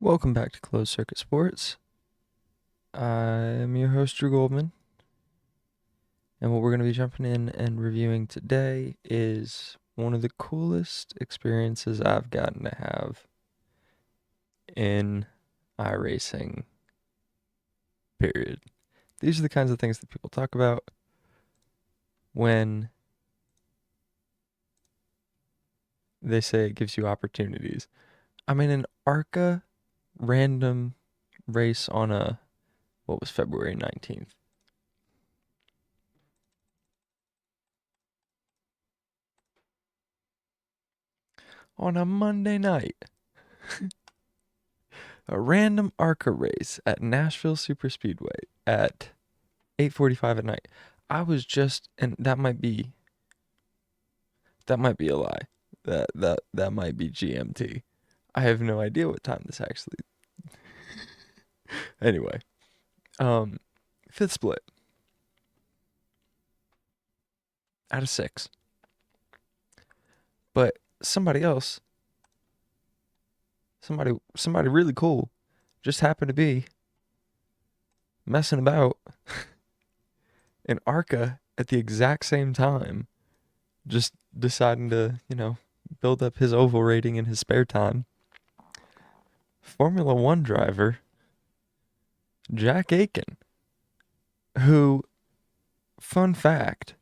Welcome back to Closed Circuit Sports. I'm your host, Drew Goldman. And what we're going to be jumping in and reviewing today is one of the coolest experiences I've gotten to have in iRacing, period. These are the kinds of things that people talk about when they say it gives you opportunities. I'm in an ARCA random race on what was February 19th. On a Monday night. A random ARCA race at Nashville Superspeedway at 8:45 at night. I was just, and that might be a lie. That might be GMT. I have no idea what time this actually. Anyway, fifth split out of 6. But somebody else, somebody really cool, just happened to be messing about in ARCA at the exact same time, just deciding to, build up his oval rating in his spare time. Formula One driver Jack Aitken, who, fun fact,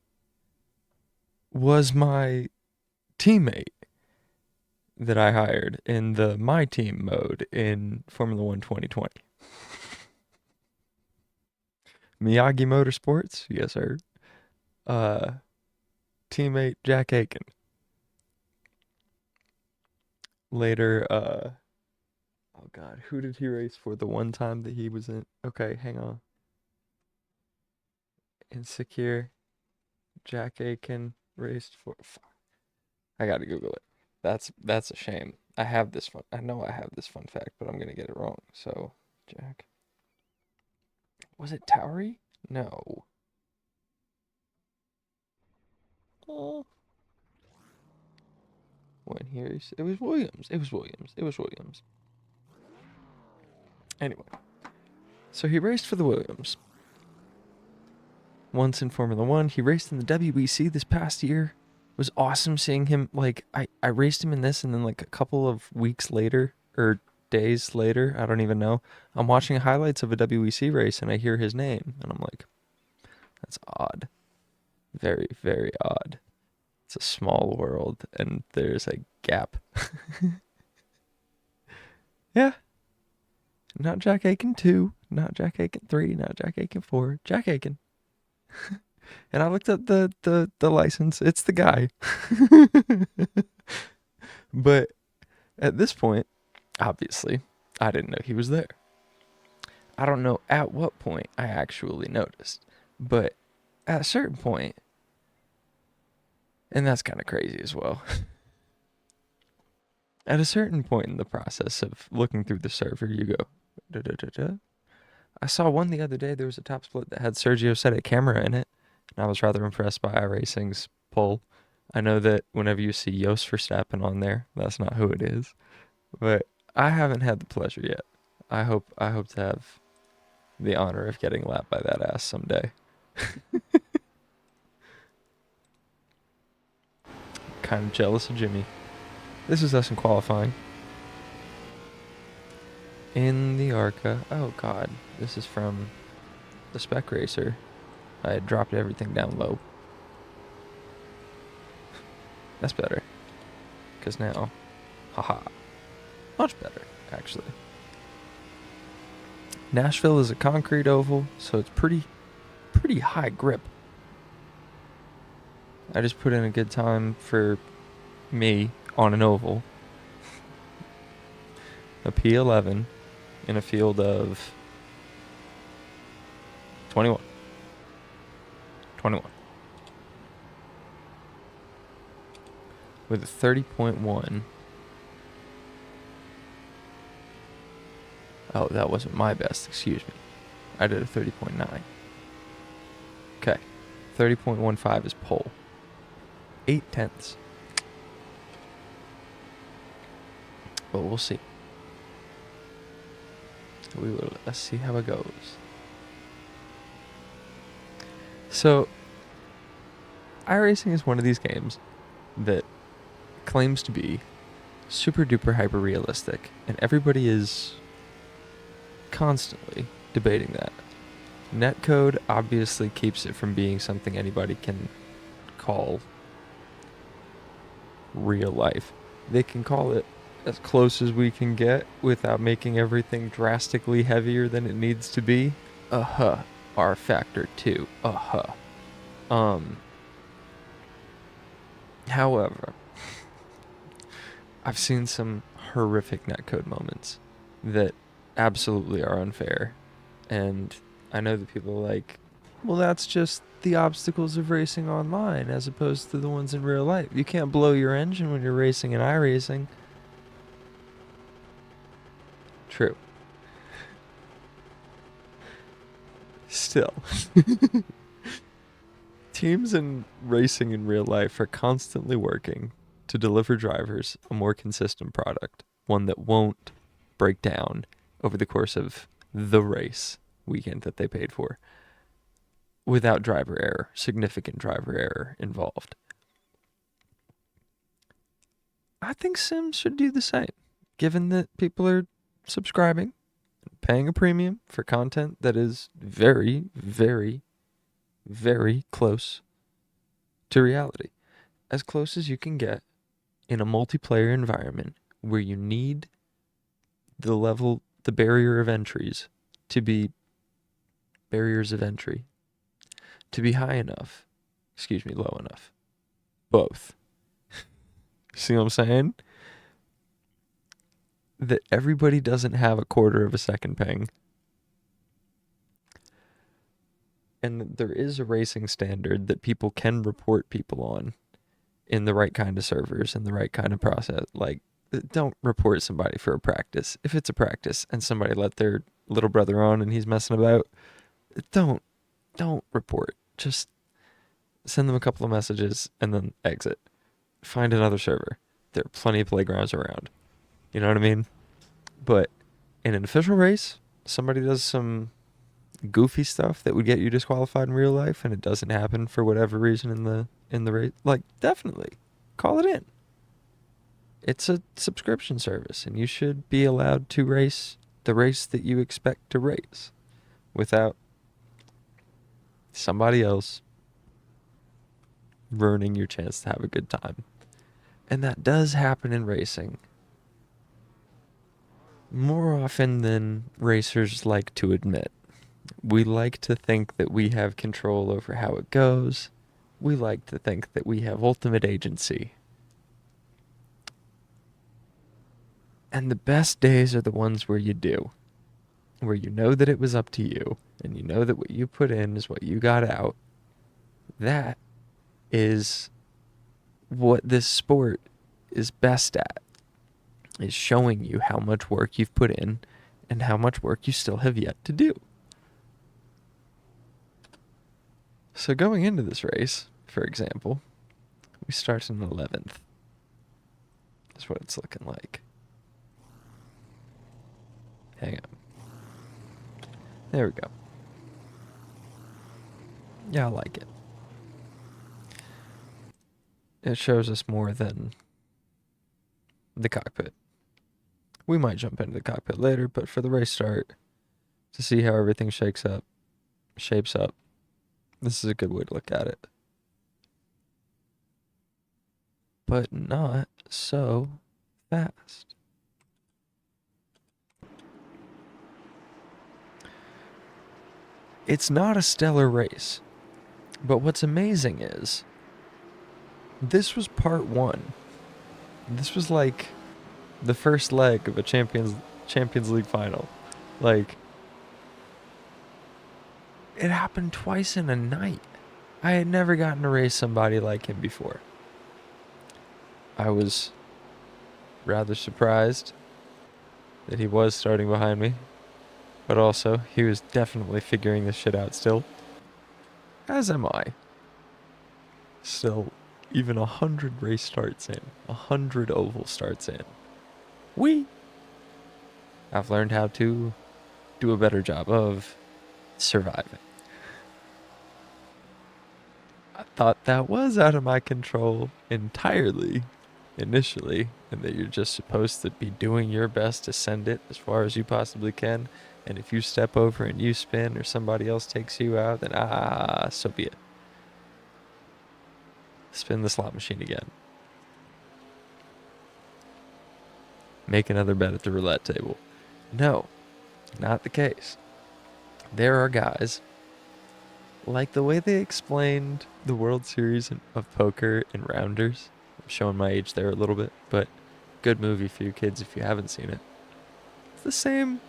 was my teammate that I hired in the My Team mode in Formula One 2020. Miyagi Motorsports, yes sir. Teammate Jack Aitken. Later, oh god, who did he race for the one time that he was in? Okay, hang on. Insecure. Jack Aitken raced for. I gotta Google it. That's a shame. I know I have this fun fact, but I'm gonna get it wrong. So, Jack. Was it Towery? No. Oh. When here's it was Williams. It was Williams. Anyway, so he raced for the Williams. Once in Formula One, he raced in the WEC this past year. It was awesome seeing him. Like I raced him in this, and then like a couple of weeks later or days later, I don't even know. I'm watching highlights of a WEC race, and I hear his name, and I'm like, that's odd. Very, very odd. It's a small world, and there's a gap. Yeah. Not Jack Aitken 2, not Jack Aitken 3, not Jack Aitken 4, Jack Aitken. And I looked up the license. It's the guy. But at this point, obviously, I didn't know he was there. I don't know at what point I actually noticed, but at a certain point, and that's kind of crazy as well. At a certain point in the process of looking through the server, you go, da, da, da, da. I saw one the other day. There was a top split that had Sergio Asetek camera in it, and I was rather impressed by iRacing's poll. I know that whenever you see Jos Verstappen on there, that's not who it is, but I haven't had the pleasure yet. I hope to have the honor of getting lapped by that ass someday. Kind of jealous of Jimmy. This is us in qualifying. In the ARCA. Oh god, this is from the Spec Racer. I had dropped everything down low. That's better. Because now, haha, much better, actually. Nashville is a concrete oval, so it's pretty high grip. I just put in a good time for me on an oval. A P11 in a field of 21. With a 30.1. Oh, that wasn't my best, excuse me. I did a 30.9. Okay. 30.15 is pole. 0.8. But we'll see. Let's see how it goes. So, iRacing is one of these games that claims to be super duper hyper realistic, and everybody is constantly debating that. Netcode obviously keeps it from being something anybody can call real life. They can call it as close as we can get without making everything drastically heavier than it needs to be. R factor 2. However, I've seen some horrific netcode moments that absolutely are unfair. And I know that people are like, well, that's just the obstacles of racing online as opposed to the ones in real life. You can't blow your engine when you're racing in iRacing. True. Still. Teams in racing in real life are constantly working to deliver drivers a more consistent product, one that won't break down over the course of the race weekend that they paid for, without driver error, significant driver error involved. I think Sims should do the same, given that people are subscribing, paying a premium for content that is very, very, very close to reality. As close as you can get in a multiplayer environment where you need the barrier of entries to be barriers of entry to be high enough, low enough. Both. See what I'm saying? That everybody doesn't have a quarter of a second ping. And there is a racing standard that people can report people on in the right kind of servers and the right kind of process. Like, don't report somebody for a practice. If it's a practice and somebody let their little brother on and he's messing about, don't report. Just send them a couple of messages and then exit. Find another server. There are plenty of playgrounds around. You know what I mean? But in an official race, somebody does some goofy stuff that would get you disqualified in real life and it doesn't happen for whatever reason in the race, like, definitely call it in. It's a subscription service and you should be allowed to race the race that you expect to race without somebody else ruining your chance to have a good time. And that does happen in racing more often than racers like to admit. We like to think that we have control over how it goes. We like to think that we have ultimate agency. And the best days are the ones where you do. Where you know that it was up to you, and you know that what you put in is what you got out. That is what this sport is best at, is showing you how much work you've put in and how much work you still have yet to do. So going into this race, for example, we start in 11th. That's what it's looking like. Hang on. There we go. Yeah, I like it. It shows us more than the cockpit. We might jump into the cockpit later, but for the race start, to see how everything shapes up, this is a good way to look at it. But not so fast. It's not a stellar race, but what's amazing is this was part one. This was like the first leg of a Champions League final. Like, it happened twice in a night. I had never gotten to race somebody like him before. I was rather surprised that he was starting behind me, but also he was definitely figuring this shit out still. As am I. Still, even 100 race starts in, 100 oval starts in, I've learned how to do a better job of surviving. I thought that was out of my control entirely initially, and that you're just supposed to be doing your best to send it as far as you possibly can. And if you step over and you spin or somebody else takes you out, then so be it. Spin the slot machine again. Make another bet at the roulette table. No, not the case. There are guys, like the way they explained the World Series of Poker in Rounders. I'm showing my age there a little bit, but good movie for you kids if you haven't seen it. It's the same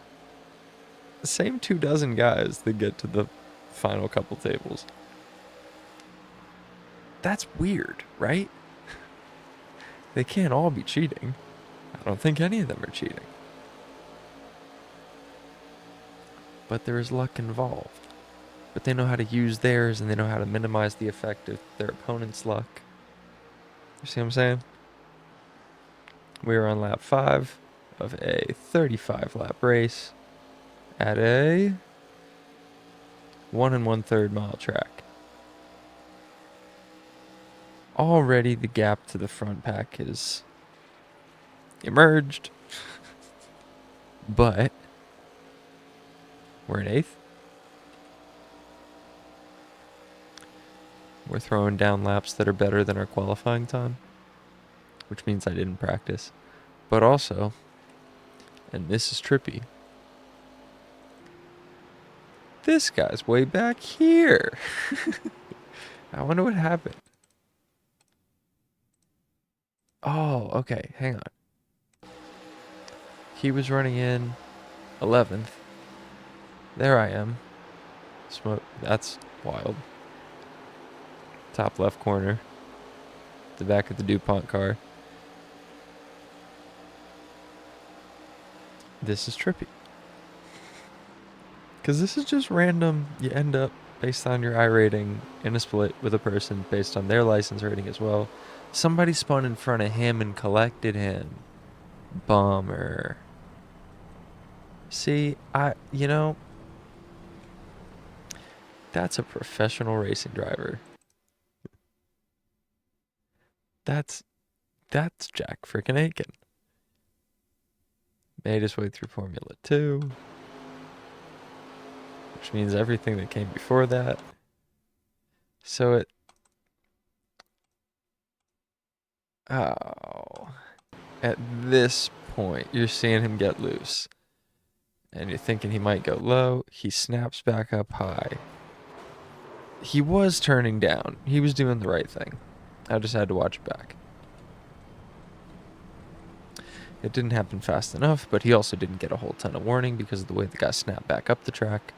24 guys that get to the final couple tables. That's weird, right? They can't all be cheating. I don't think any of them are cheating. But there is luck involved. But they know how to use theirs, and they know how to minimize the effect of their opponent's luck. You see what I'm saying? We are on lap 5 of a 35 lap race at a 1 1/3 mile track. Already the gap to the front pack has emerged, but we're in 8th. We're throwing down laps that are better than our qualifying time, which means I didn't practice. But also, and this is trippy, this guy's way back here. I wonder what happened. Oh, okay, hang on. He was running in 11th. There I am. Smoke. That's wild. Top left corner. The back of the DuPont car. This is trippy. Because this is just random. You end up based on your iRating in a split with a person based on their license rating as well. Somebody spun in front of him and collected him. Bummer. See, that's a professional racing driver. That's Jack frickin' Aitken. Made his way through Formula 2. Which means everything that came before that. So at this point, you're seeing him get loose. And you're thinking he might go low. He snaps back up high. He was turning down. He was doing the right thing. I just had to watch it back. It didn't happen fast enough, but he also didn't get a whole ton of warning because of the way the guy snapped back up the track.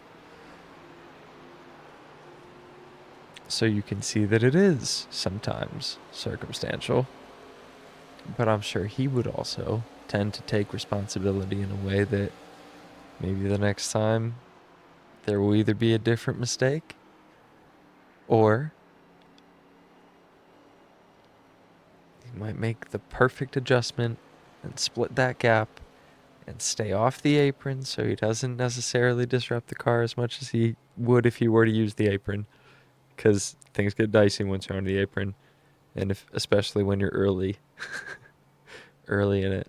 So you can see that it is sometimes circumstantial. But I'm sure he would also tend to take responsibility in a way that maybe the next time there will either be a different mistake or he might make the perfect adjustment and split that gap and stay off the apron so he doesn't necessarily disrupt the car as much as he would if he were to use the apron, because things get dicey once you're on the apron, and especially when you're early in it.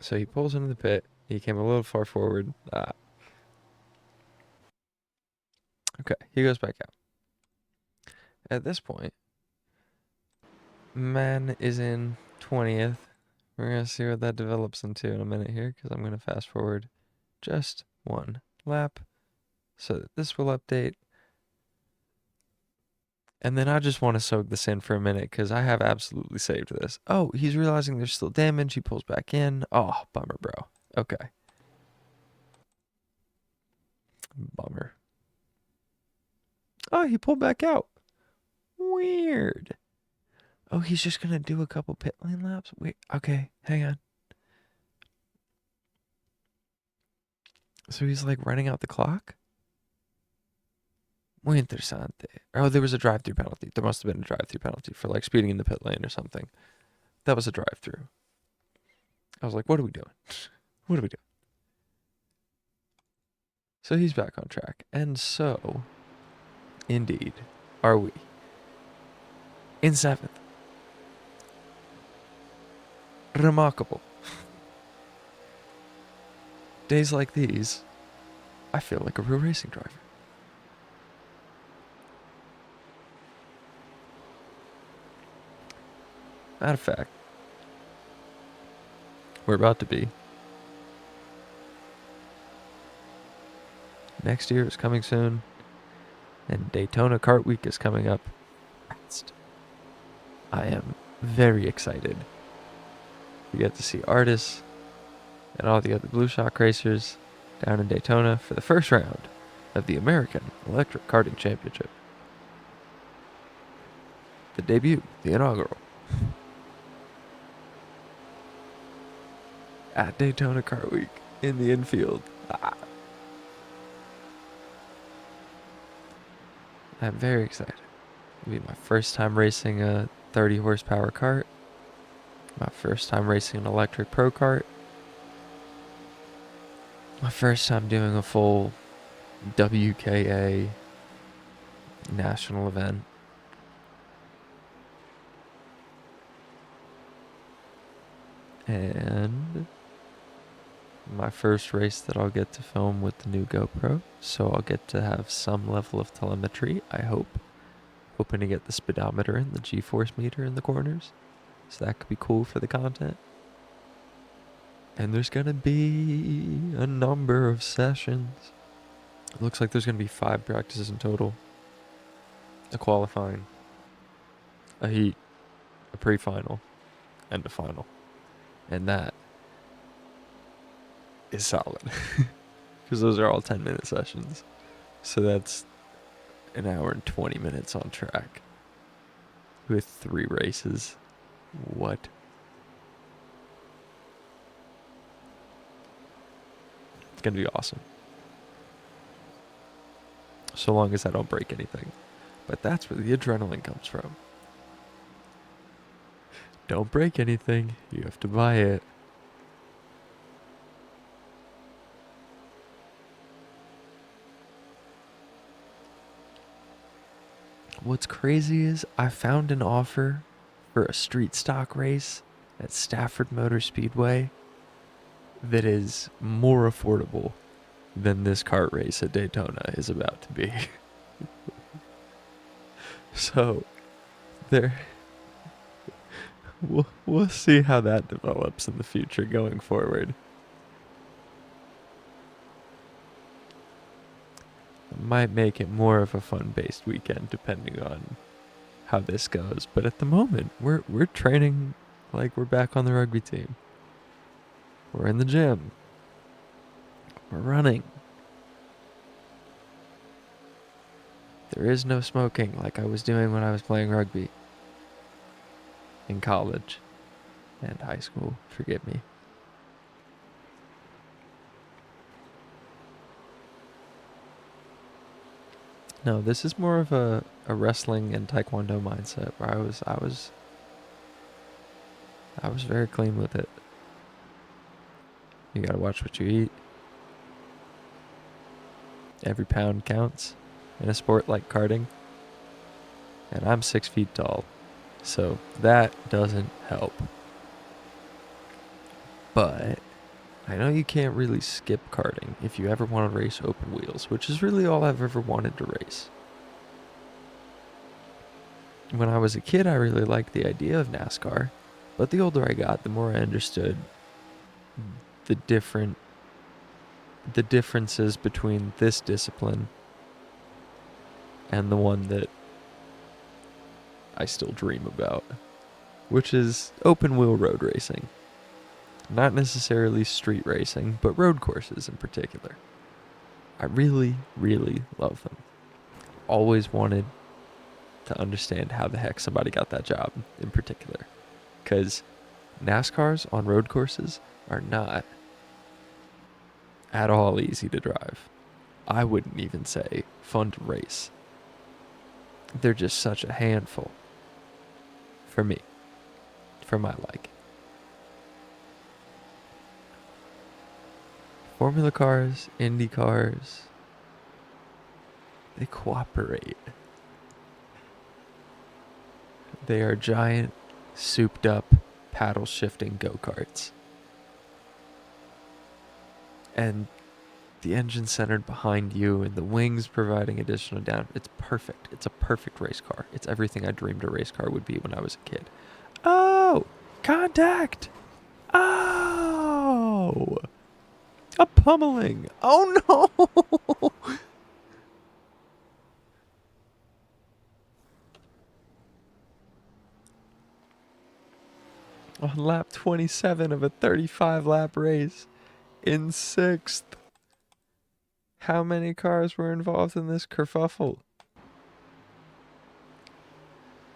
So he pulls into the pit. He came a little far forward. Okay, he goes back out. At this point, man is in 20th. We're going to see what that develops into in a minute here, because I'm going to fast forward just one lap so that this will update. And then I just want to soak this in for a minute because I have absolutely saved this. Oh, he's realizing there's still damage. He pulls back in. Oh, bummer, bro. Okay. Bummer. Oh, he pulled back out. Weird. Oh, he's just going to do a couple pit lane laps? Wait, okay, hang on. So he's like running out the clock? Muy interesante. Oh, there was a drive-through penalty. There must have been a drive-through penalty for like speeding in the pit lane or something. That was a drive-through. I was like, what are we doing? What are we doing? So he's back on track. And so, indeed, are we. In 7th. Remarkable. Days like these, I feel like a real racing driver. Matter of fact, we're about to be. Next year is coming soon, and Daytona Kart Week is coming up fast. I am very excited. We get to see artists and all the other Blue Shock racers down in Daytona for the first round of the American Electric Karting Championship. The debut, the inaugural. At Daytona Kart Week in the infield. I'm very excited. It'll be my first time racing a 30 horsepower kart. My first time racing an electric pro kart. My first time doing a full WKA national event. And my first race that I'll get to film with the new GoPro. So I'll get to have some level of telemetry, I hope. Hoping to get the speedometer and the G-force meter in the corners. So that could be cool for the content. And there's going to be a number of sessions. It looks like there's going to be 5 practices in total. A qualifying, a heat, a pre-final, and a final. And that is solid. Because those are all 10-minute sessions. So that's an hour and 20 minutes on track. With 3 races. What? It's going to be awesome. So long as I don't break anything. But that's where the adrenaline comes from. Don't break anything. You have to buy it. What's crazy is I found an offer for a street stock race at Stafford Motor Speedway that is more affordable than this kart race at Daytona is about to be. So, we'll see how that develops in the future going forward. Might make it more of a fun-based weekend depending on how this goes. But at the moment, we're training like we're back on the rugby team. We're in the gym. We're running. There is no smoking like I was doing when I was playing rugby. In college. And high school, forgive me. No, this is more of a wrestling and taekwondo mindset where I was very clean with it. You gotta watch what you eat. Every pound counts in a sport like karting. And I'm 6 feet tall, so that doesn't help. But I know you can't really skip karting if you ever want to race open wheels, which is really all I've ever wanted to race. When I was a kid, I really liked the idea of NASCAR, but the older I got, the more I understood the differences between this discipline and the one that I still dream about, which is open wheel road racing. Not necessarily street racing, but road courses in particular. I really, really love them. Always wanted to understand how the heck somebody got that job in particular. Because NASCARs on road courses are not at all easy to drive. I wouldn't even say fun to race. They're just such a handful. For me. For my liking. Formula cars, Indy cars, they cooperate. They are giant, souped up, paddle shifting go-karts. And the engine centered behind you and the wings providing additional down. It's perfect. It's a perfect race car. It's everything I dreamed a race car would be when I was a kid. Oh! Contact! Oh! A pummeling! Oh no! On lap 27 of a 35 lap race, in 6th. How many cars were involved in this kerfuffle?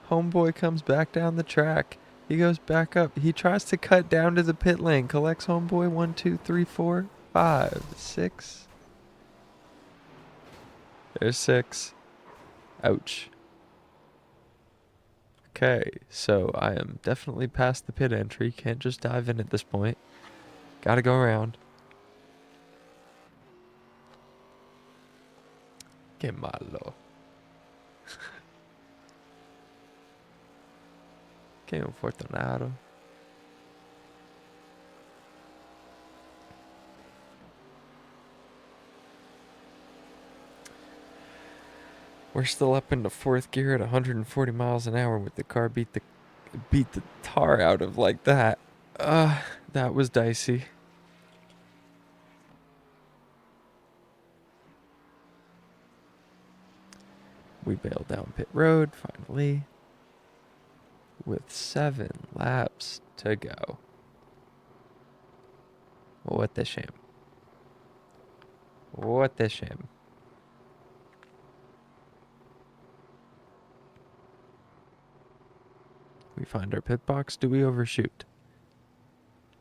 Homeboy comes back down the track. He goes back up. He tries to cut down to the pit lane. Collects homeboy 1, 2, 3, 4, 5, 6. There's 6. Ouch. Okay, so I am definitely past the pit entry. Can't just dive in at this point. Gotta go around. Que malo. Que infortunado. We're still up into 4th gear at 140 miles an hour with the car beat the tar out of like that. That was dicey. We bailed down pit road finally with 7 laps to go. What a shame. What a shame. We find our pit box. Do we overshoot?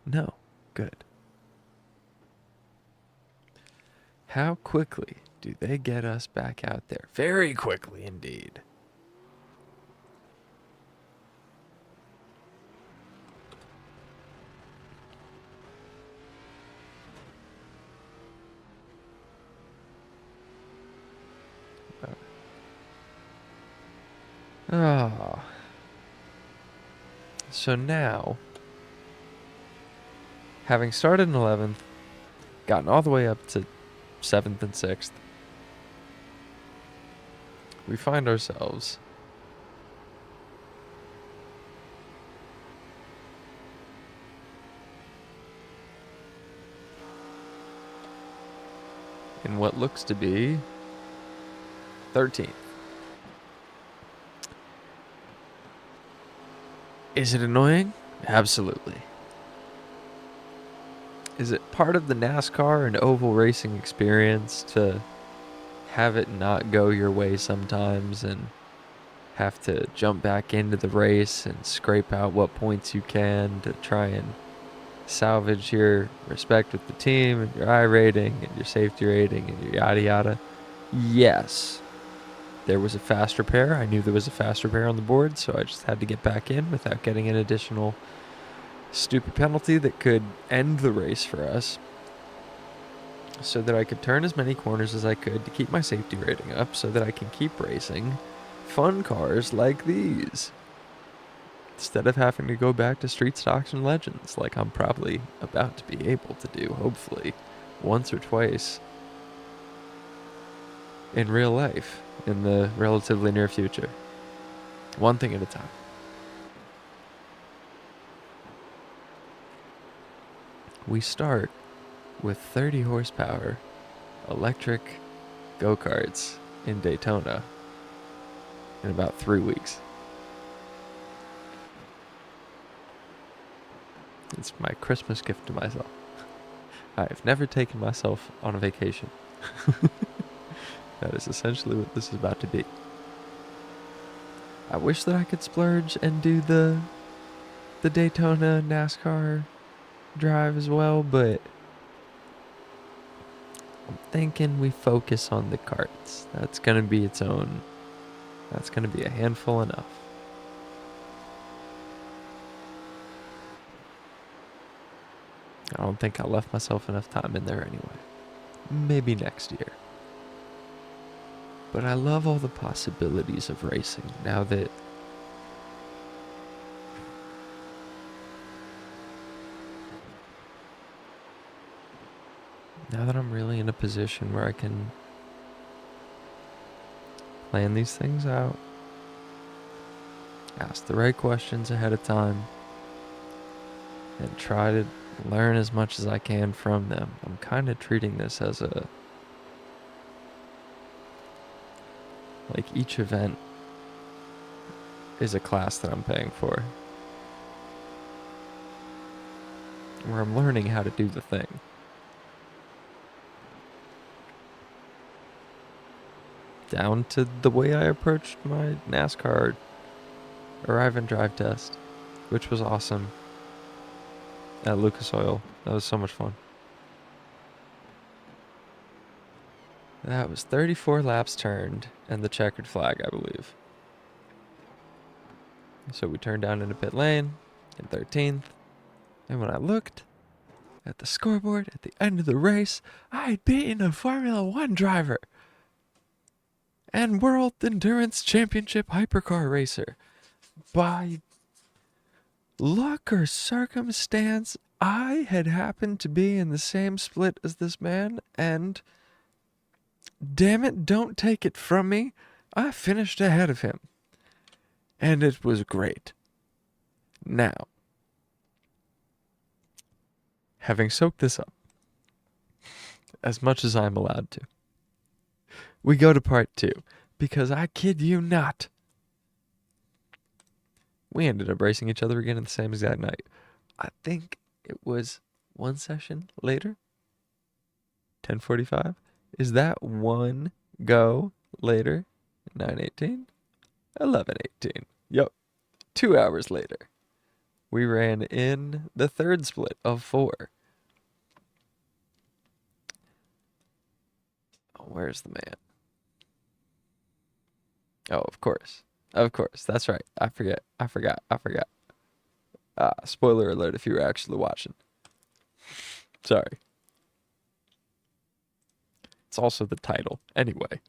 No. Good. How quickly do they get us back out there? Very quickly indeed. Oh. So now, having started in 11th, gotten all the way up to 7th and 6th, we find ourselves in what looks to be 13th. Is it annoying? Absolutely. Is it part of the NASCAR and oval racing experience to have it not go your way sometimes and have to jump back into the race and scrape out what points you can to try and salvage your respect with the team and your I rating and your safety rating and your yada yada? Yes. There was a fast repair. I knew there was a fast repair on the board, so I just had to get back in without getting an additional stupid penalty that could end the race for us, so that I could turn as many corners as I could to keep my safety rating up so that I can keep racing fun cars like these instead of having to go back to street stocks and legends like I'm probably about to be able to do, hopefully, once or twice in real life in the relatively near future. One thing at a time. We start with 30 horsepower electric go-karts in Daytona in about 3 weeks. It's my Christmas gift to myself. I've never taken myself on a vacation. That is essentially what this is about to be. I wish that I could splurge and do the Daytona NASCAR drive as well, but I'm thinking we focus on the karts. That's gonna be its own. That's gonna be a handful enough. I don't think I left myself enough time in there anyway. Maybe next year. But I love all the possibilities of racing now that I'm really in a position where I can plan these things out, ask the right questions ahead of time, and try to learn as much as I can from them. I'm kind of treating this as like each event is a class that I'm paying for, where I'm learning how to do the thing. Down to the way I approached my NASCAR arrive and drive test, which was awesome at Lucas Oil. That was so much fun. That was 34 laps turned and the checkered flag, I believe. So we turned down into pit lane in 13th. And when I looked at the scoreboard at the end of the race, I had beaten a Formula One driver and World Endurance Championship hypercar racer. By luck or circumstance, I had happened to be in the same split as this man, and damn it, don't take it from me, I finished ahead of him. And it was great. Now, having soaked this up as much as I'm allowed to, we go to part 2, because I kid you not, we ended up racing each other again in the same exact night. I think it was one session later, 10:45. Is that one go later? 9:18, 11:18. Yep, 2 hours later. We ran in the third split of 4. Oh, where's the man? Oh, of course. Of course. That's right. I forgot. Spoiler alert if you were actually watching. Sorry. It's also the title. Anyway,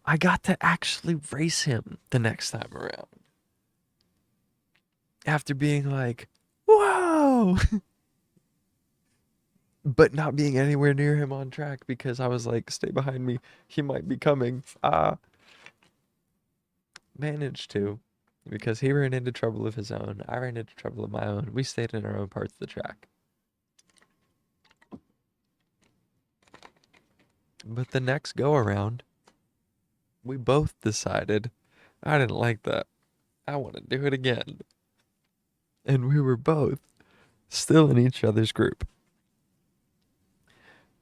I got to actually race him the next time around. After being like, whoa! But not being anywhere near him on track because I was like, stay behind me. He might be coming. Managed to, because he ran into trouble of his own. I ran into trouble of my own. We stayed in our own parts of the track. But the next go around, we both decided I didn't like that. I want to do it again. And we were both still in each other's group.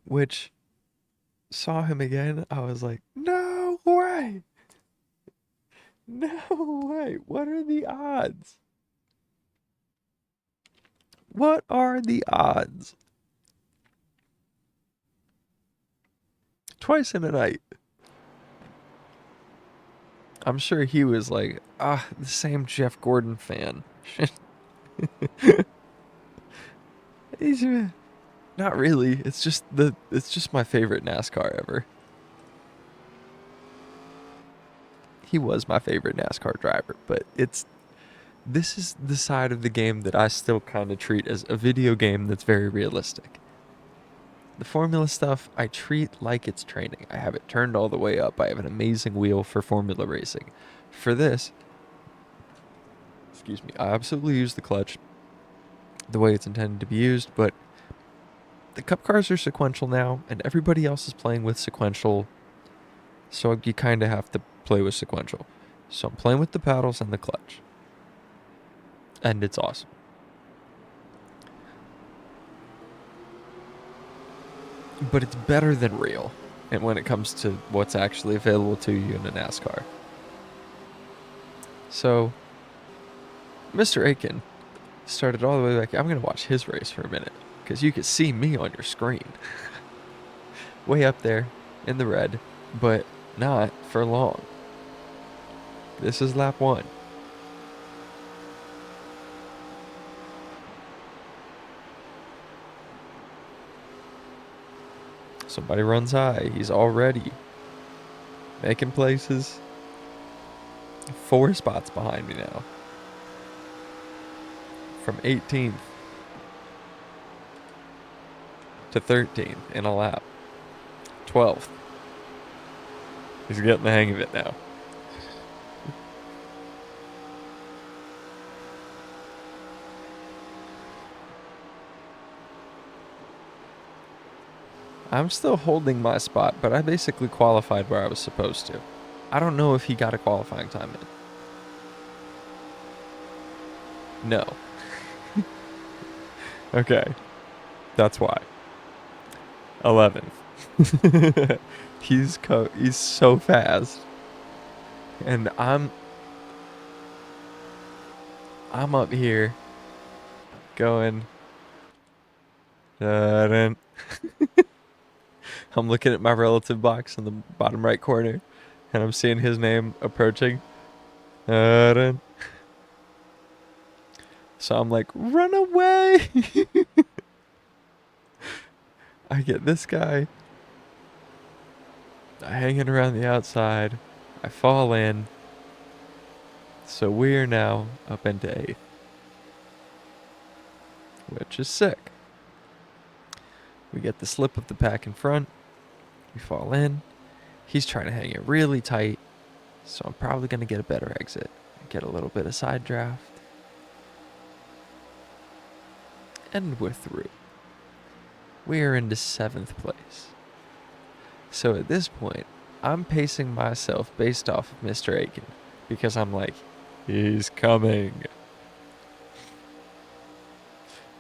Which, saw him again, I was like, no way! No way! What are the odds? What are the odds? Twice in a night. I'm sure he was like, the same Jeff Gordon fan. He's not really. It's just my favorite NASCAR ever. He was my favorite NASCAR driver, but this is the side of the game that I still kind of treat as a video game that's very realistic. The formula stuff I treat like it's training. I have it turned all the way up. I have an amazing wheel for formula racing. For this, I absolutely use the clutch the way it's intended to be used, but the cup cars are sequential now, and everybody else is playing with sequential, so you kind of have to play with sequential. So I'm playing with the paddles and the clutch, and it's awesome. But it's better than real, and when it comes to what's actually available to you in a NASCAR. So, Mr. Aitken started all the way back. I'm going to watch his race for a minute, because you can see me on your screen. Way up there in the red, but not for long. This is lap 1. Somebody runs high. He's already making places. 4 spots behind me now. From 18th to 13th in a lap. 12th. He's getting the hang of it now. I'm still holding my spot, but I basically qualified where I was supposed to. I don't know if he got a qualifying time in. No. Okay. That's why. 11th. He's so fast. And I'm up here going I'm looking at my relative box in the bottom right corner, and I'm seeing his name approaching. So I'm like, run away! I get this guy hanging around the outside. I fall in. So we are now up into 8th, which is sick. We get the slip of the pack in front. We fall in. He's trying to hang it really tight, so I'm probably going to get a better exit. Get a little bit of side draft. And we're through. We are into 7th place. So at this point, I'm pacing myself based off of Mr. Aitken, because I'm like, he's coming.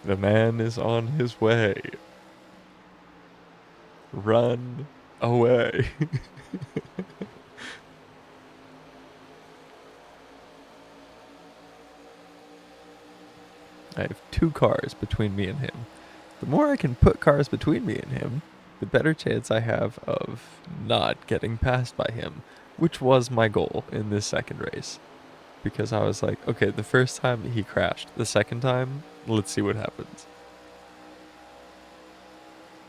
The man is on his way. Run away. I have 2 cars between me and him. The more I can put cars between me and him, the better chance I have of not getting passed by him, which was my goal in this second race. Because I was like, okay, the first time he crashed. The second time, let's see what happens.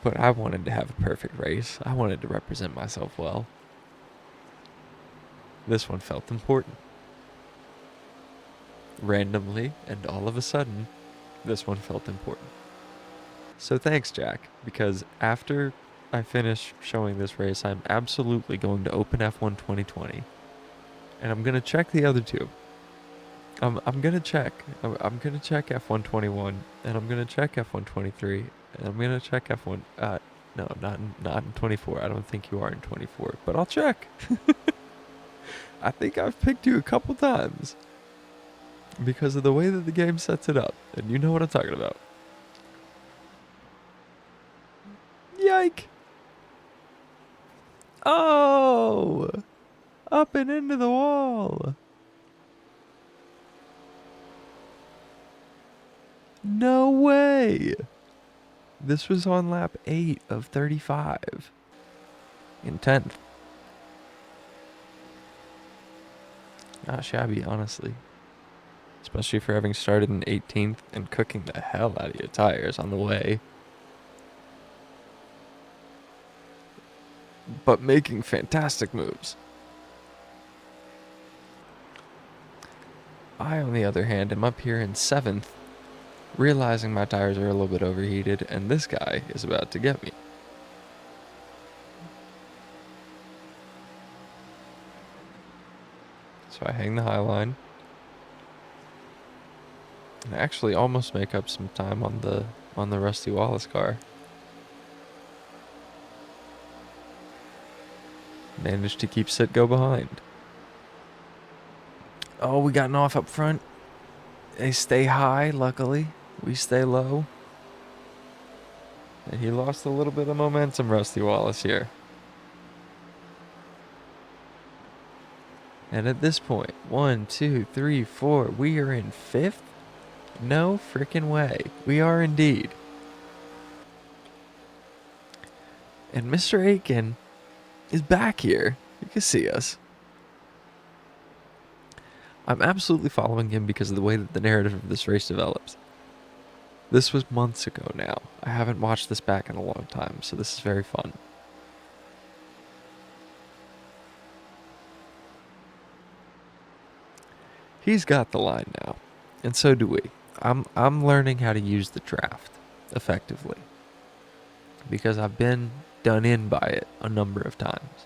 But I wanted to have a perfect race. I wanted to represent myself well. This one felt important. Randomly, and all of a sudden, this one felt important. So thanks, Jack, because after I finish showing this race, I'm absolutely going to open F1 2020. And I'm going to check the other 2. I'm going to check. I'm going to check F1 21, and I'm going to check F1 23, and I'm going to check F1... no, not in 24. I don't think you are in 24, but I'll check. I think I've picked you a couple times because of the way that the game sets it up, and you know what I'm talking about. Yike! Oh! Up and into the wall! No way! This was on lap 8 of 35. In 10th. Not shabby, honestly. Especially for having started in 18th and cooking the hell out of your tires on the way. But making fantastic moves. I, on the other hand, am up here in 7th, realizing my tires are a little bit overheated, and this guy is about to get me. So I hang the high line. And actually almost make up some time on the Rusty Wallace car. Managed to keep Sitgo behind. Oh, we got an off up front. They stay high, luckily. We stay low. And he lost a little bit of momentum, Rusty Wallace here. And at this point, 1, 2, 3, 4, we are in 5th? No freaking way. We are indeed. And Mr. Aitken is back here. You can see us. I'm absolutely following him because of the way that the narrative of this race develops. This was months ago now. I haven't watched this back in a long time, so this is very fun. He's got the line now, and so do we. I'm learning how to use the draft effectively because I've been done in by it a number of times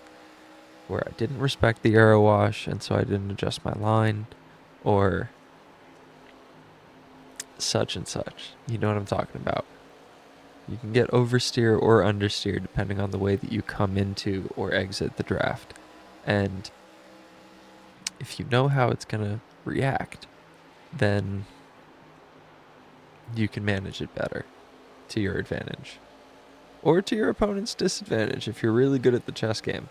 where I didn't respect the arrow wash and so I didn't adjust my line or such and such. You know what I'm talking about. You can get oversteer or understeer depending on the way that you come into or exit the draft. And if you know how it's going to react, then you can manage it better to your advantage. Or to your opponent's disadvantage if you're really good at the chess game.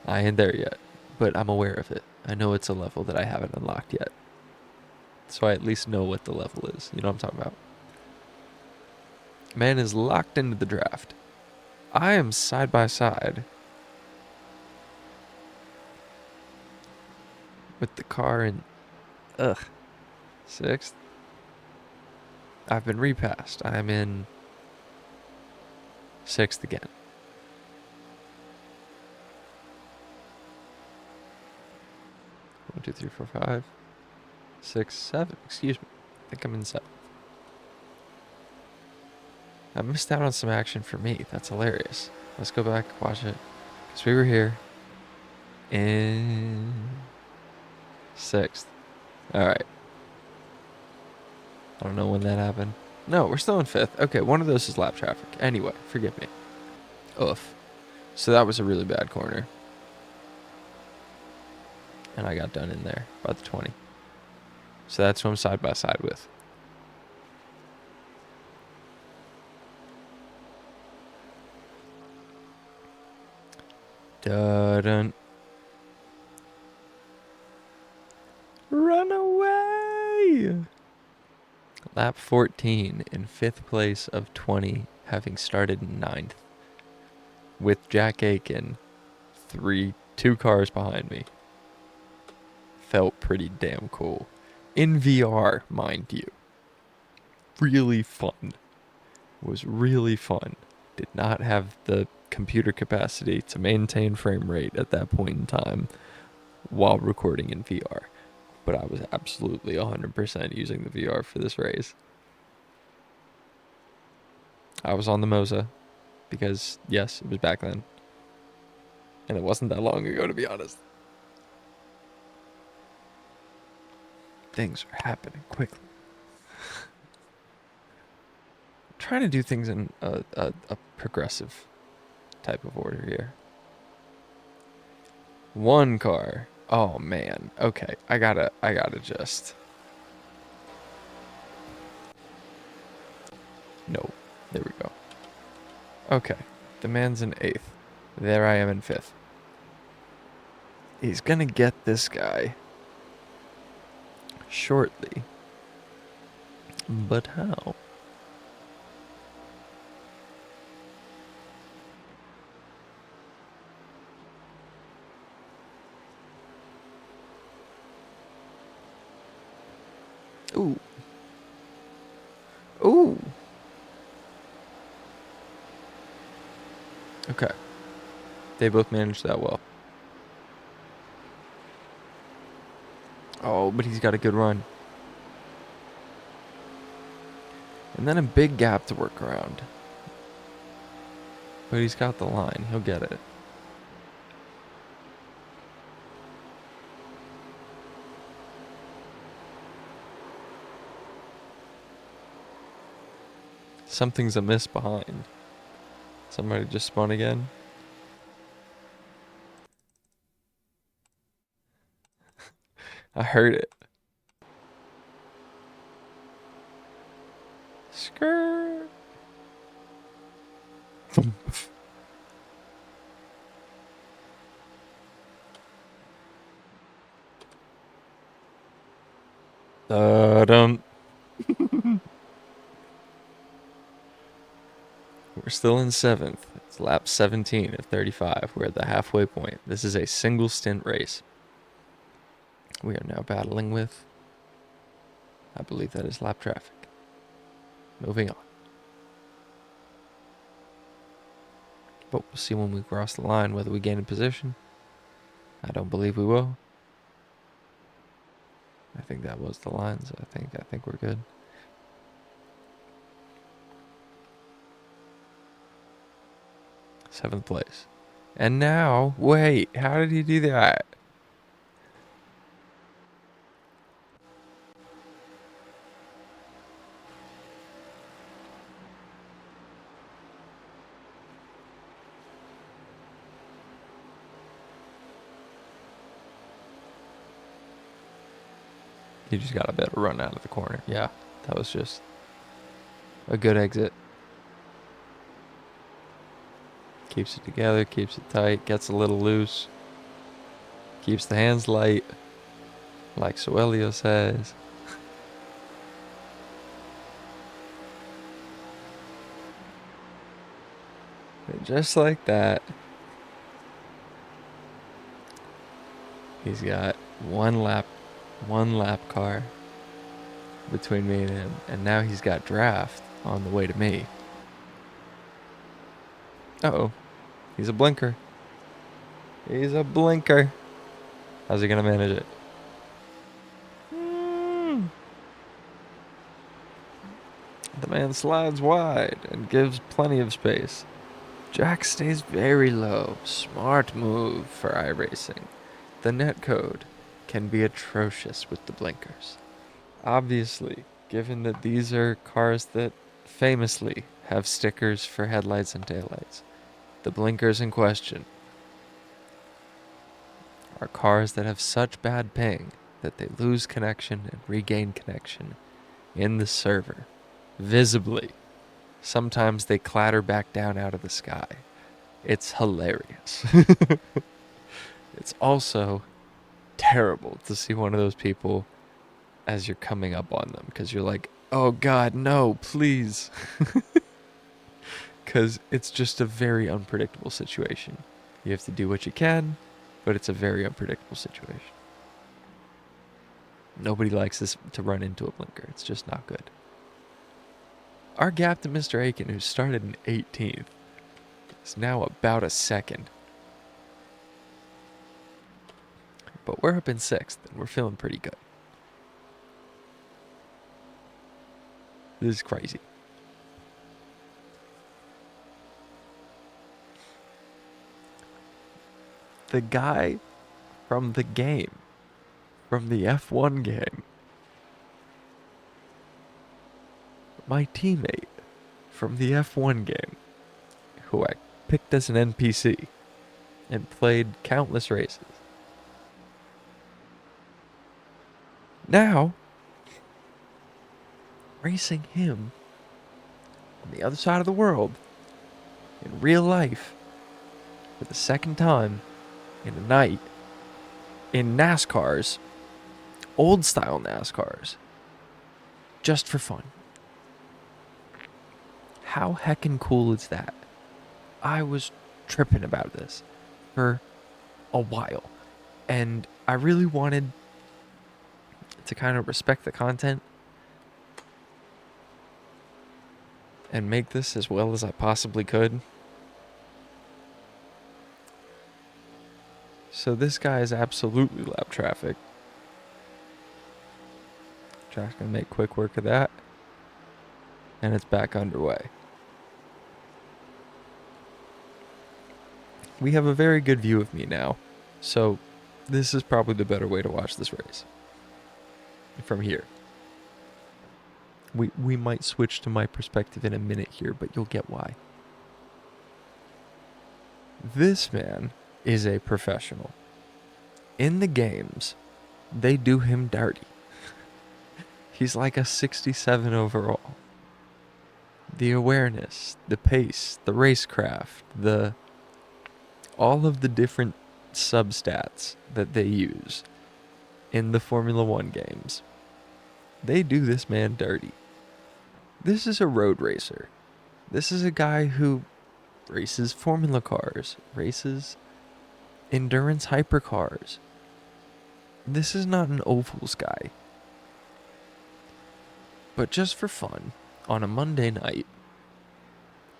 I ain't there yet, but I'm aware of it. I know it's a level that I haven't unlocked yet. So I at least know what the level is. You know what I'm talking about? Man is locked into the draft. I am side by side with the car in, sixth. I've been repassed. I'm in sixth again. 1, 2, 3, 4, 5, 6, 7. Excuse me. I think I'm in 7. I missed out on some action for me. That's hilarious. Let's go back, watch it. Because we were here in 6th. Alright. I don't know when that happened. No, we're still in 5th. Okay, one of those is lap traffic. Anyway, forgive me. Oof. So that was a really bad corner. And I got done in there, about the 20. So that's who I'm side by side with. Dun. Run away! Lap 14 in 5th place of 20, having started in 9th. With Jack Aitken 2 cars behind me. Felt pretty damn cool. In VR, mind you. Really fun. Was really fun. Did not have the computer capacity to maintain frame rate at that point in time while recording in VR. But I was absolutely 100% using the VR for this race. I was on the Moza because, yes, it was back then. And it wasn't that long ago, to be honest. Things are happening quickly. I'm trying to do things in a progressive type of order here. 1 car. Oh, man. Okay, I gotta just... No. There we go. Okay. The man's in 8th. There I am in 5th. He's gonna get this guy shortly. But how? Ooh. Ooh. Okay. They both managed that well. Oh, but he's got a good run. And then a big gap to work around. But he's got the line. He'll get it. Something's amiss behind. Somebody just spun again. I heard it. Skirt. Dum. We're still in 7th. It's lap 17 of 35. We're at the halfway point. This is a single stint race. We are now battling with, I believe that is lap traffic. Moving on. But we'll see when we cross the line whether we gain a position. I don't believe we will. I think that was the lines. I think we're good. Seventh place. And now, wait, how did he do that? He just got a better run out of the corner. Yeah, that was just a good exit. Keeps it together, keeps it tight, gets a little loose. Keeps the hands light, like Soelio says. And just like that, he's got one lap car between me and him, and now he's got draft on the way to me. Uh-oh, he's a blinker. He's a blinker. How's he gonna manage it? The man slides wide and gives plenty of space. Jack stays very low. Smart move for iRacing. The netcode can be atrocious with the blinkers. Obviously, given that these are cars that famously have stickers for headlights and taillights, the blinkers in question are cars that have such bad ping that they lose connection and regain connection in the server, visibly. Sometimes they clatter back down out of the sky. It's hilarious. It's also terrible to see one of those people as you're coming up on them, because you're like, oh God, no, please. Because it's just a very unpredictable situation. You have to do what you can, but it's a very unpredictable situation. Nobody likes this to run into a blinker. It's just not good. Our gap to Mr. Aitken, who started in 18th, is now about a second. But we're up in 6th, and we're feeling pretty good. This is crazy. The guy from the game, from the F1 game, my teammate from the F1 game, who I picked as an NPC and played countless races, now racing him on the other side of the world in real life for the second time in a night in NASCARs, old style NASCARs, just for fun. How heckin' cool is that? I was tripping about this for a while, and I really wanted to kind of respect the content and make this as well as I possibly could. So this guy is absolutely lap traffic. Jack's gonna make quick work of that, and it's back underway. We have a very good view of me now, so this is probably the better way to watch this race. From here. We might switch to my perspective in a minute here, but you'll get why. This man is a professional. In the games, they do him dirty. He's like a 67 overall. The awareness, the pace, the racecraft, all of the different substats that they use in the Formula 1 games, they do this man dirty. This is a road racer. This is a guy who races formula cars, races endurance hypercars. This is not an ovals guy. But just for fun, on a Monday night,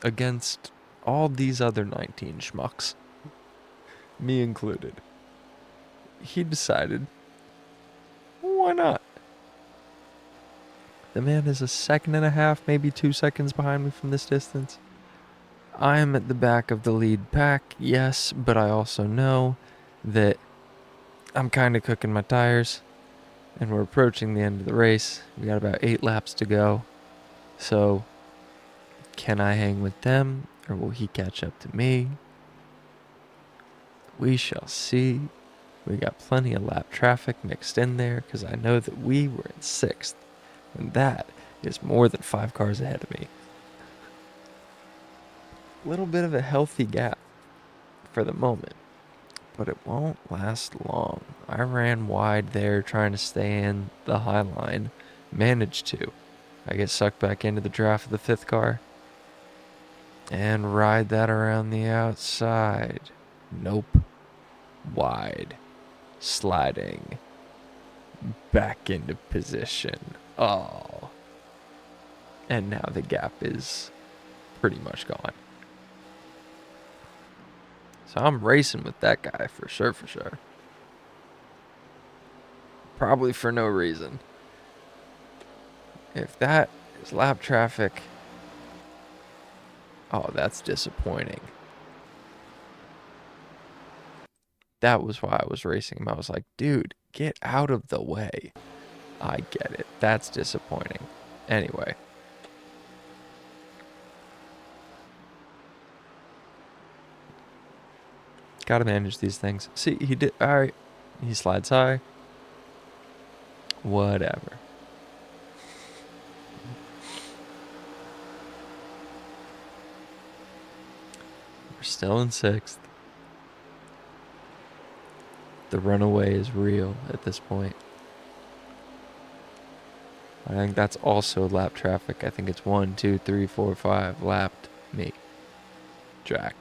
against all these other 19 schmucks, me included, he decided, why not? The man is a second and a half, maybe 2 seconds behind me from this distance. I am at the back of the lead pack, yes, but I also know that I'm kind of cooking my tires, and we're approaching the end of the race. We got about 8 laps to go. So, can I hang with them, or will he catch up to me? We shall see. We got plenty of lap traffic mixed in there, because I know that we were in 6th, and that is more than 5 cars ahead of me. A little bit of a healthy gap for the moment, but it won't last long. I ran wide there trying to stay in the high line. Managed to. I get sucked back into the draft of the 5th car and ride that around the outside. Nope. Wide. Sliding. Back into position. Oh. And now the gap is pretty much gone. So I'm racing with that guy for sure, for sure. Probably for no reason. If that is lap traffic, oh, that's disappointing. That was why I was racing him. I was like, dude, get out of the way. I get it. That's disappointing. Anyway. Gotta manage these things. See, he did. Alright. He slides high. Whatever. We're still in 6th. The runaway is real at this point. I think that's also lap traffic. I think it's 1, 2, 3, 4, 5 lapped me. Jack.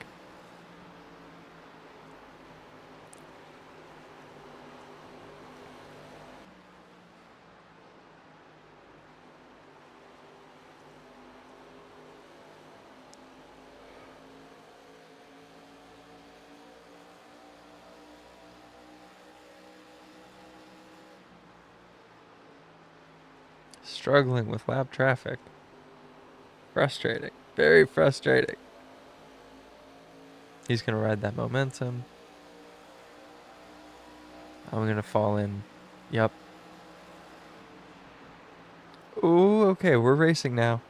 Struggling with lap traffic. Frustrating. Very frustrating. He's going to ride that momentum. I'm going to fall in. Yep. Ooh, okay, we're racing now.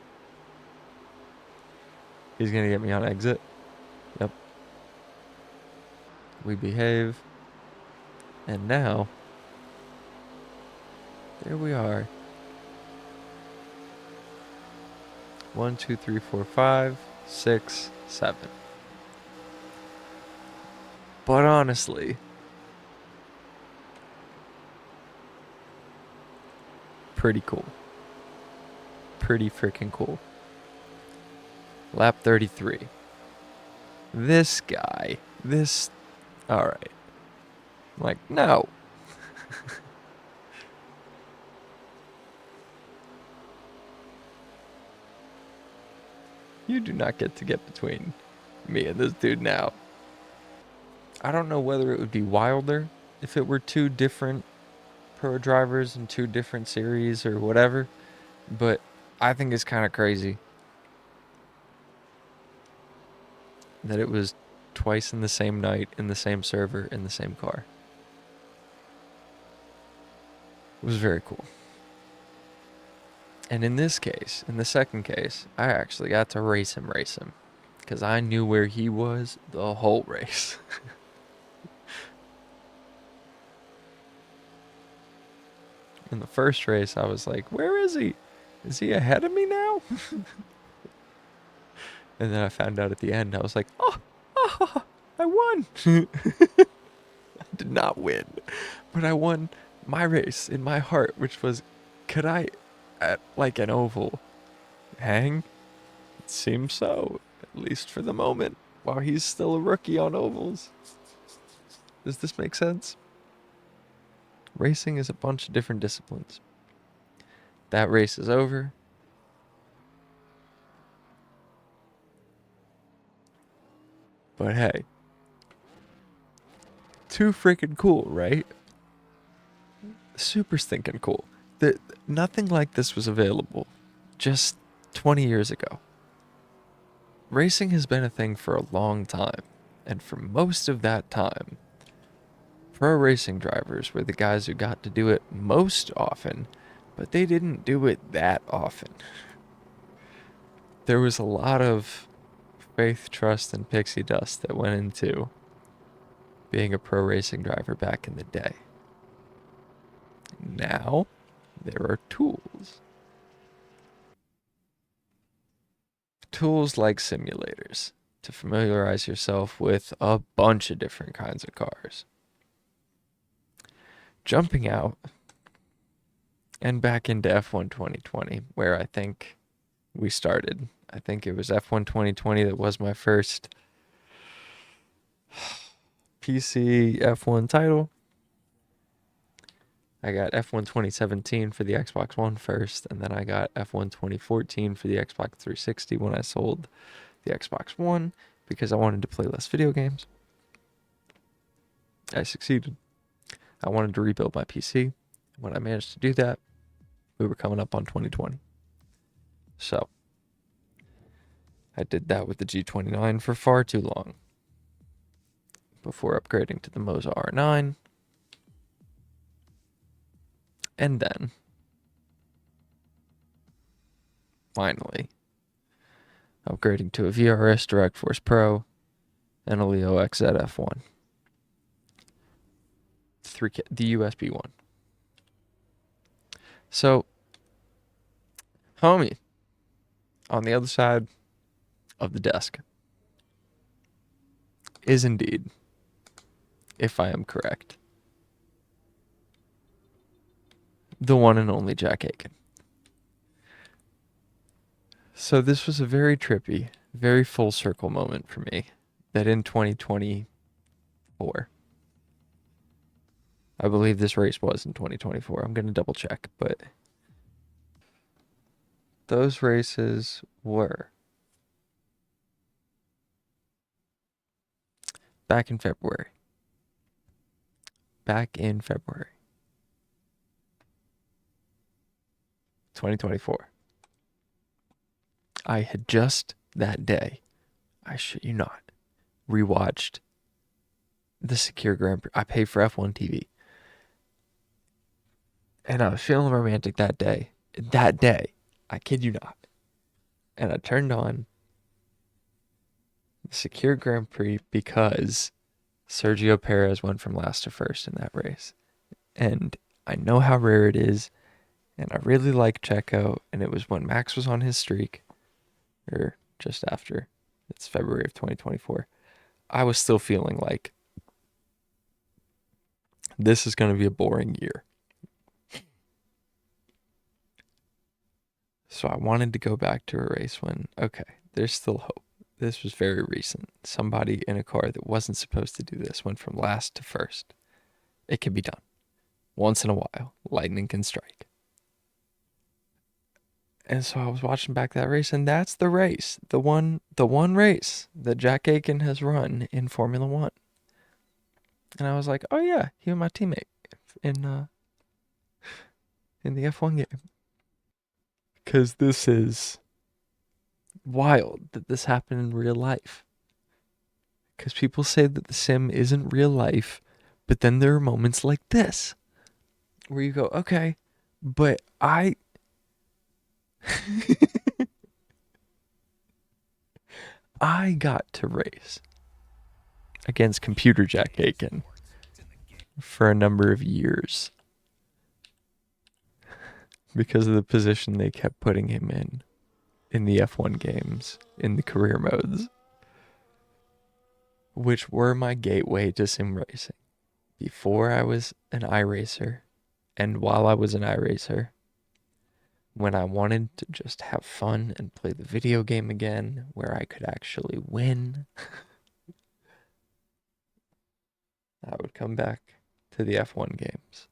He's going to get me on exit. Yep. We behave. And now, there we are. 1, 2, 3, 4, 5, 6, 7. But honestly, pretty cool. Pretty freaking cool. Lap 33. This guy. Alright. Like, no. You do not get to get between me and this dude now. I don't know whether it would be wilder if it were 2 different pro drivers in 2 different series or whatever, but I think it's kind of crazy that it was twice in the same night, in the same server, in the same car. It was very cool. And in this case, in the second case, I actually got to race him. Because I knew where he was the whole race. In the first race, I was like, where is he? Is he ahead of me now? And then I found out at the end, I was like, oh, I won. I did not win, but I won my race in my heart, which was, could I, at like an oval, hang? It seems so, at least for the moment, while he's still a rookie on ovals. Does this make sense? Racing is a bunch of different disciplines. That race is over. But hey, too freaking cool, right? Super stinking cool. Nothing like this was available just 20 years ago. Racing has been a thing for a long time, and for most of that time, pro racing drivers were the guys who got to do it most often, but they didn't do it that often. There was a lot of faith, trust, and pixie dust that went into being a pro racing driver back in the day. Now, there are tools. Tools like simulators to familiarize yourself with a bunch of different kinds of cars. Jumping out and back into F1 2020, where I think we started. I think it was F1 2020 that was my first PC F1 title. I got F1 2017 for the Xbox One first, and then I got F1 2014 for the Xbox 360 when I sold the Xbox One because I wanted to play less video games. I succeeded. I wanted to rebuild my PC. When I managed to do that, we were coming up on 2020. So, I did that with the G29 for far too long before upgrading to the Moza R9. And then, finally, upgrading to a VRS Direct Force Pro and a Leo XZF1. The USB one. So, homie, on the other side of the desk is indeed, if I am correct, the one and only Jack Aitken. So this was a very trippy, very full circle moment for me that in 2024, I believe this race was in 2024. I'm going to double check, but those races were back in February. 2024. I had just that day, I shit you not, rewatched the Secure Grand Prix. I paid for F1 TV. And I was feeling romantic that day. That day, I kid you not. And I turned on the Secure Grand Prix because Sergio Perez went from last to first in that race. And I know how rare it is. And I really like Checo. And it was when Max was on his streak. Or just after. It's February of 2024. I was still feeling like this is going to be a boring year. So I wanted to go back to a race when, okay, there's still hope. This was very recent. Somebody in a car that wasn't supposed to do this went from last to first. It can be done. Once in a while, lightning can strike. And so I was watching back that race, and that's the race. The one race that Jack Aitken has run in Formula One. And I was like, oh yeah, he was my teammate in the F1 game. Because this is wild that this happened in real life. Because people say that the sim isn't real life, but then there are moments like this where you go, okay, but I got to race against computer Jack Aitken for a number of years because of the position they kept putting him in the F1 games, in the career modes, which were my gateway to sim racing. Before I was an iRacer, and while I was an iRacer, when I wanted to just have fun and play the video game again, where I could actually win, I would come back to the F1 games.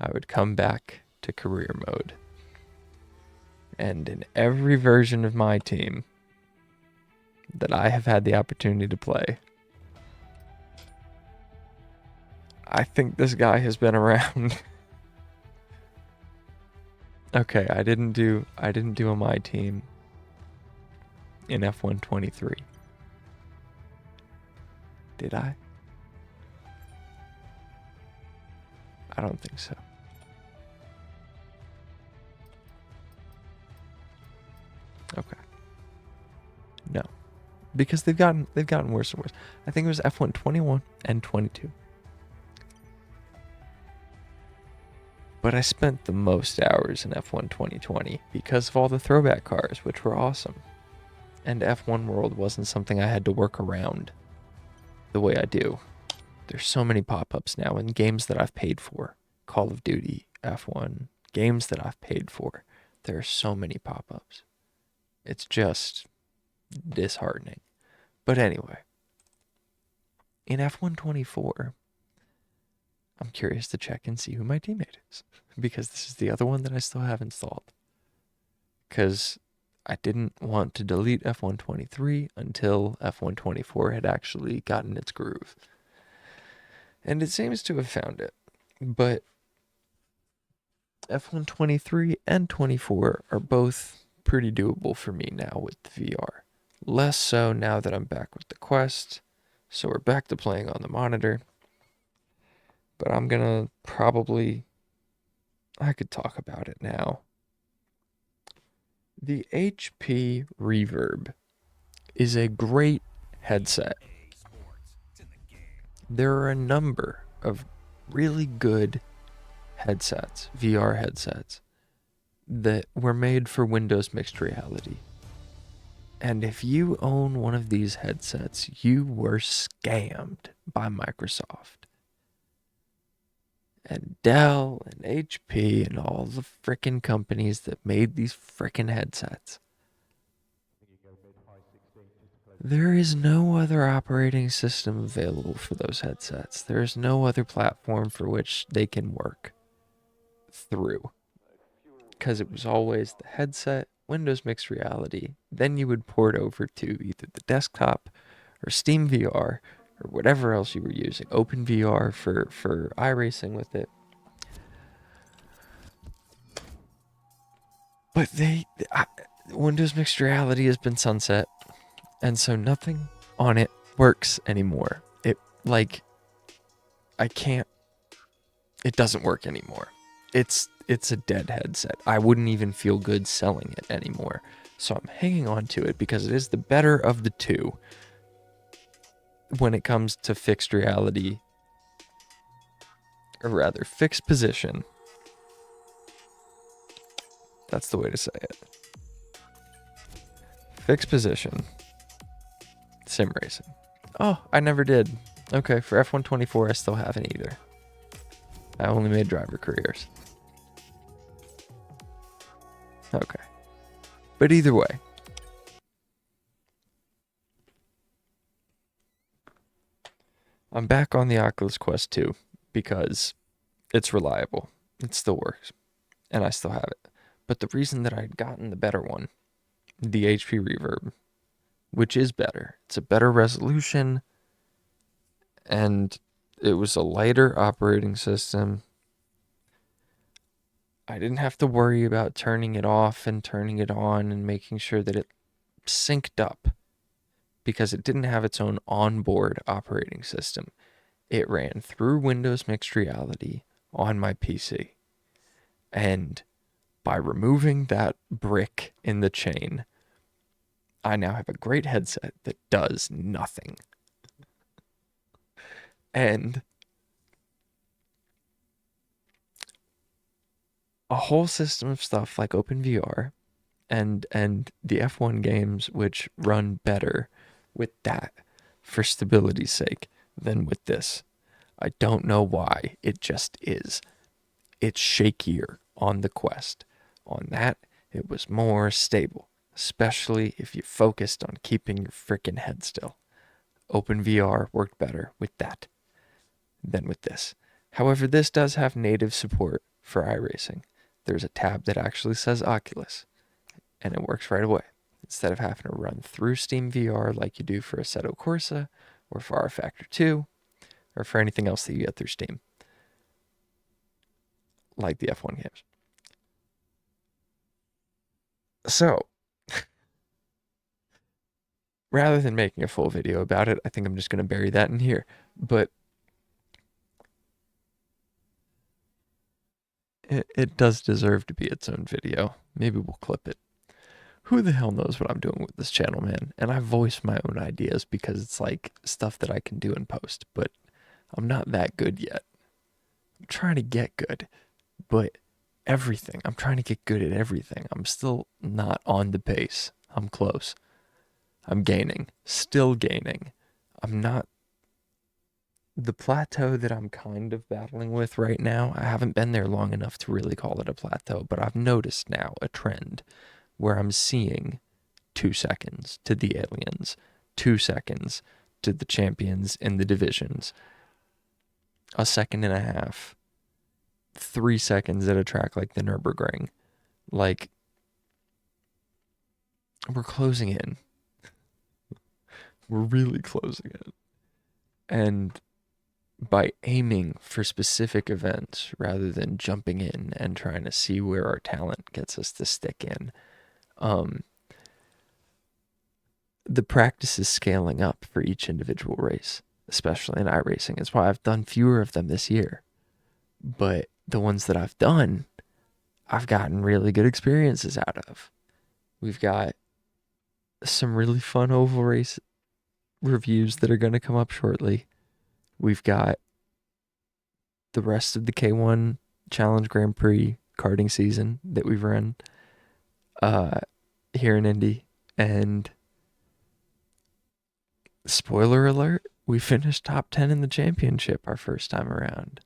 I would come back to career mode. And in every version of my team that I have had the opportunity to play, I think this guy has been around Okay, I didn't do a my team in F123. Did I? I don't think so. Okay. No. Because they've gotten worse and worse. I think it was F121 and 22. But I spent the most hours in F1 2020 because of all the throwback cars, which were awesome. And F1 World wasn't something I had to work around the way I do. There's so many pop-ups now in games that I've paid for. Call of Duty, F1, games that I've paid for. There are so many pop-ups. It's just disheartening. But anyway, in F124, I'm curious to check and see who my teammate is, because this is the other one that I still have installed. Because I didn't want to delete F123 until F124 had actually gotten its groove. And it seems to have found it. But F123 and 24 are both pretty doable for me now with the VR. Less so now that I'm back with the Quest. So we're back to playing on the monitor. But I'm gonna probably... I could talk about it now. The HP Reverb is a great headset. There are a number of really good headsets, VR headsets, that were made for Windows Mixed Reality. And if you own one of these headsets, you were scammed by Microsoft. And Dell and HP and all the frickin' companies that made these frickin' headsets. There is no other operating system available for those headsets. There is no other platform for which they can work through. Because it was always the headset, Windows Mixed Reality, then you would port over to either the desktop or Steam VR or whatever else you were using. OpenVR for iRacing with it. But Windows Mixed Reality has been sunset, and so nothing on it works anymore. It doesn't work anymore. It's a dead headset. I wouldn't even feel good selling it anymore. So I'm hanging on to it because it is the better of the two when it comes to fixed reality, or rather fixed position. That's the way to say it. Fixed position. Sim racing. Oh, I never did. Okay, for F124 I still haven't either. I only made driver careers. Okay. But either way. I'm back on the Oculus Quest 2 because it's reliable. It still works. And I still have it. But the reason that I'd gotten the better one, the HP Reverb, which is better. It's a better resolution, and it was a lighter operating system. I didn't have to worry about turning it off and turning it on and making sure that it synced up because it didn't have its own onboard operating system. It ran through Windows Mixed Reality on my PC. And by removing that brick in the chain, I now have a great headset that does nothing. And a whole system of stuff like OpenVR and the F1 games, which run better with that for stability's sake than with this. I don't know why. It just is. It's shakier on the Quest. On that, it was more stable, especially if you focused on keeping your frickin' head still. OpenVR worked better with that than with this. However, this does have native support for iRacing. There's a tab that actually says Oculus, and it works right away. Instead of having to run through Steam VR like you do for Assetto Corsa, or for rFactor 2, or for anything else that you get through Steam, like the F1 games. So, rather than making a full video about it, I think I'm just going to bury that in here. But it does deserve to be its own video. Maybe we'll clip it. Who the hell knows what I'm doing with this channel, man? And I voice my own ideas because it's like stuff that I can do in post, but I'm not that good yet. I'm trying to get good, but everything, I'm trying to get good at everything. I'm still not on the pace. I'm close. I'm gaining, still gaining. I'm not the plateau that I'm kind of battling with right now. I haven't been there long enough to really call it a plateau, but I've noticed now a trend where I'm seeing 2 seconds to the aliens, 2 seconds to the champions in the divisions, a second and a half, 3 seconds at a track like the Nürburgring. Like, we're closing in. We're really closing in. And by aiming for specific events rather than jumping in and trying to see where our talent gets us to stick in, the practice is scaling up for each individual race, especially in iRacing. That's why I've done fewer of them this year. But the ones that I've done, I've gotten really good experiences out of. We've got some really fun oval race reviews that are going to come up shortly. We've got the rest of the K1 Challenge Grand Prix karting season that we've run here in Indy. And spoiler alert, we finished top 10 in the championship our first time around.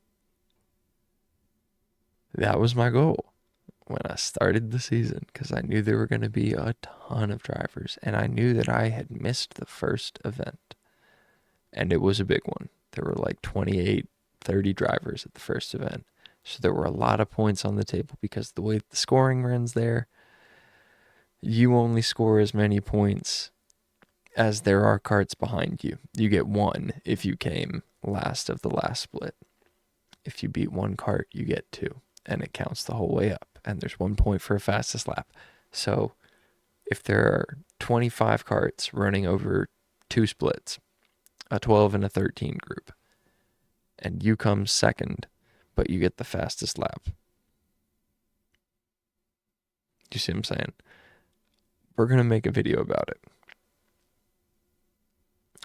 That was my goal when I started the season, because I knew there were going to be a ton of drivers, and I knew that I had missed the first event, and it was a big one. There were like 28, 30 drivers at the first event, so there were a lot of points on the table because the way the scoring runs there, you only score as many points as there are carts behind you. You get 1 if you came last of the last split. If you beat 1 cart, you get 2, and it counts the whole way up. And there's 1 point for a fastest lap. So if there are 25 carts running over 2 splits, a 12 and a 13 group, and you come second, but you get the fastest lap. You see what I'm saying? We're going to make a video about it,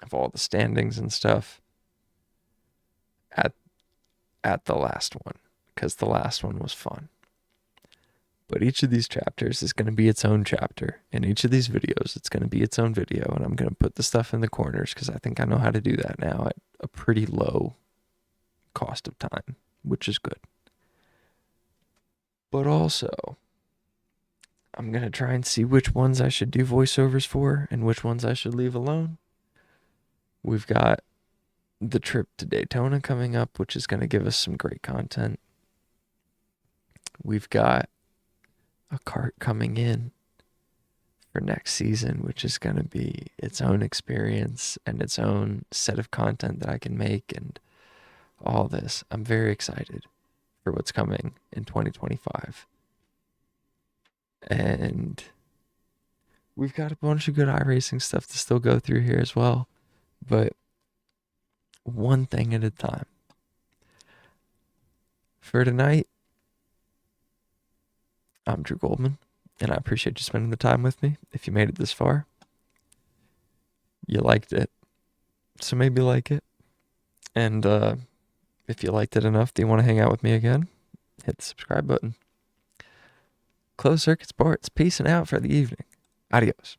of all the standings and stuff at the last one, because the last one was fun. But each of these chapters is going to be its own chapter. In each of these videos, it's going to be its own video, and I'm going to put the stuff in the corners because I think I know how to do that now at a pretty low cost of time, which is good. But also, I'm going to try and see which ones I should do voiceovers for and which ones I should leave alone. We've got the trip to Daytona coming up, which is going to give us some great content. We've got a cart coming in for next season, which is going to be its own experience and its own set of content that I can make, and all this. I'm very excited for what's coming in 2025. And we've got a bunch of good iRacing stuff to still go through here as well, but one thing at a time. For tonight, I'm Drew Goldman, and I appreciate you spending the time with me. If you made it this far, you liked it, so maybe like it. And if you liked it enough, do you want to hang out with me again? Hit the subscribe button. Closed Circuit Sports, peacing out for the evening. Adios.